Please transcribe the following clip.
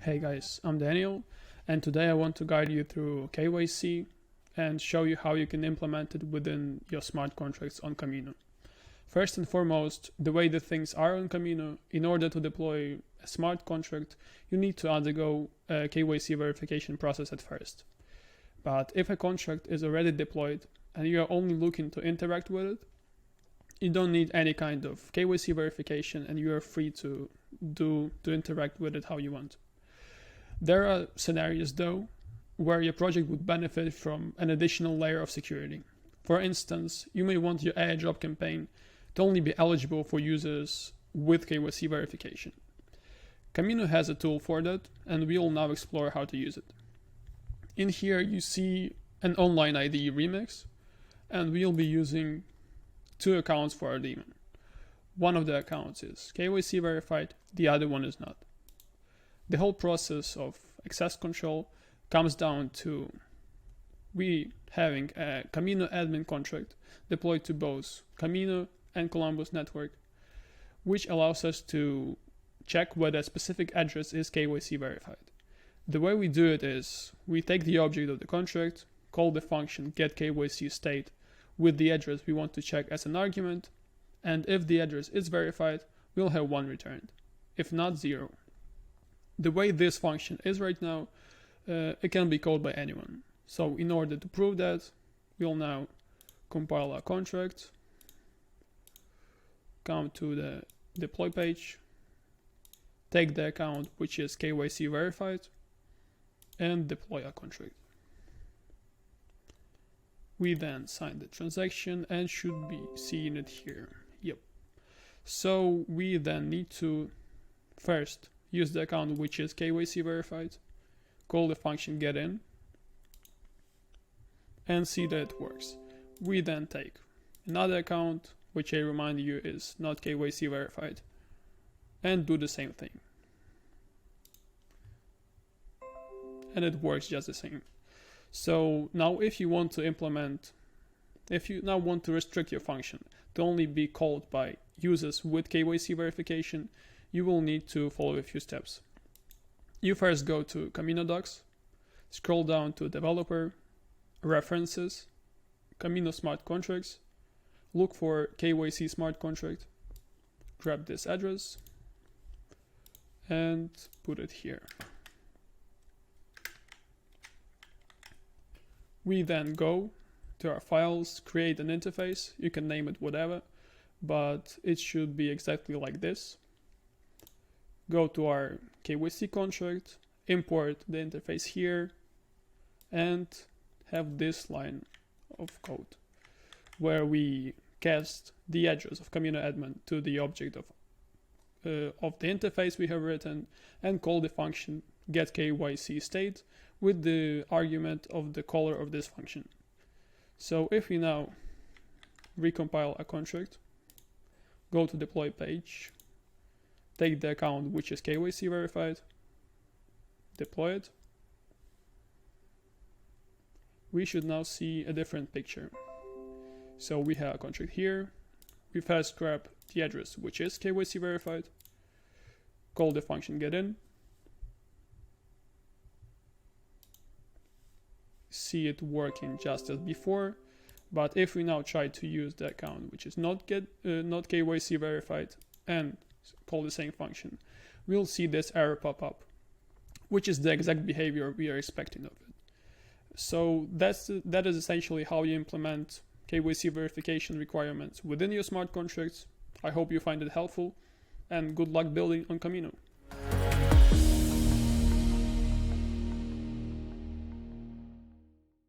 Hey guys, I'm Daniel, and today I want to guide you through KYC and show you how you can implement it within your smart contracts on Camino. First and foremost, the way the things are on Camino, in order to deploy a smart contract, you need to undergo a KYC verification process at first. But if a contract is already deployed and you are only looking to interact with it, you don't need any kind of KYC verification and you are free to interact with it how you want. There are scenarios though where your project would benefit from an additional layer of security. For instance, you may want your airdrop campaign to only be eligible for users with KYC verification. Camino has a tool for that, and we'll now explore how to use it. In here you see an online ID remix, and we'll be using two accounts for our daemon. One of the accounts is KYC verified, the other one is not. The whole process of access control comes down to we having a Camino admin contract deployed to both Camino and Columbus network, which allows us to check whether a specific address is KYC verified. The way we do it is we take the object of the contract, call the function getKYCState with the address we want to check as an argument, and if the address is verified, we'll have 1 returned. If not, 0. The way this function is right now, it can be called by anyone. So in order to prove that, we'll now compile our contract, come to the deploy page, take the account which is KYC verified, and deploy our contract. We then sign the transaction and should be seeing it here. Yep. So we then need to first use the account which is KYC verified, call the function getIn, and see that it works. We then take another account, which I remind you is not KYC verified, and do the same thing. And it works just the same. So now if you want to restrict your function to only be called by users with KYC verification, you will need to follow a few steps. You first go to Camino Docs, scroll down to Developer, References, Camino Smart Contracts, look for KYC Smart Contract, grab this address, and put it here. We then go to our files, create an interface, you can name it whatever, but it should be exactly like this. Go to our KYC contract, import the interface here, and have this line of code where we cast the address of Camino admin to the object of the interface we have written and call the function getKYCState with the argument of the caller of this function. So if we now recompile a contract, go to deploy page, take the account which is KYC verified, deploy it, we should now see a different picture. So we have a contract here, we first grab the address which is KYC verified, call the function getIn, see it working just as before, but if we now try to use the account which is not KYC verified and call the same function, we'll see this error pop up, which is the exact behavior we are expecting of it. So that is essentially how you implement KYC verification requirements within your smart contracts. I hope you find it helpful, and good luck building on Camino.